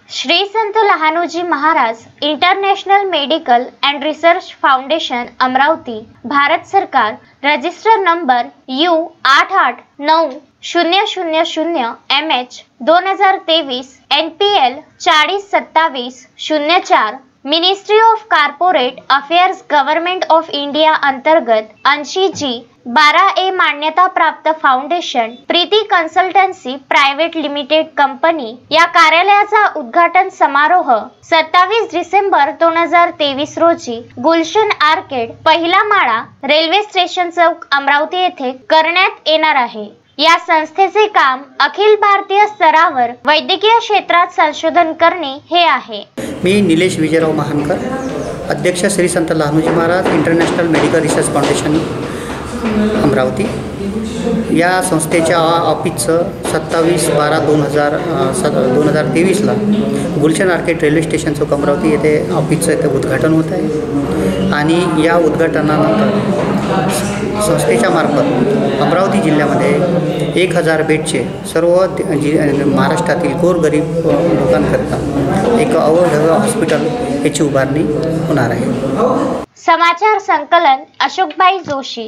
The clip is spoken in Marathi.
Shri Sant Lahanoji Maharaj international medical and research foundation Amravati, Bharat सरकार, register number U889000 MH 2023 NPL 4027-04, ministry of corporate affairs government of India अंतर्गत 80G 12A मान्यता प्राप्त foundation Preeti consultancy private limited company या कार्यालयाचा उद्घाटन समारोह 27 डिसेंबर 2023 रोजी गुलशन आर्केड, पहिला माळा, रेल्वे स्टेशन चौक, अमरावती येथे करण्यात येणार आहे। या संस्थेचे काम अखिल भारतीय स्तरावर वैद्यकीय क्षेत्रात संशोधन करणे हे आहे। मी निलेश विजयराव महानकर, अध्यक्ष Shri Sant Lahanoji Maharaj international medical research foundation Amravati. या संस्थेच्या ऑफिसचं 27/12/2023ला गुलशन आर्केड रेल्वे स्टेशन चौक अमरावती येथे ऑफिसचं इथे उद्घाटन होत आहे। आणि या उद्घाटनानंतर संस्थेच्या मार्फत अमरावती जिल्ह्यामध्ये 1000 बेडचे सर्व महाराष्ट्रातील गोरगरीब लोकांकरता एक अवढव हॉस्पिटल याची उभारणी होणार आहे। समाचार संकलन अशोकभाई जोशी।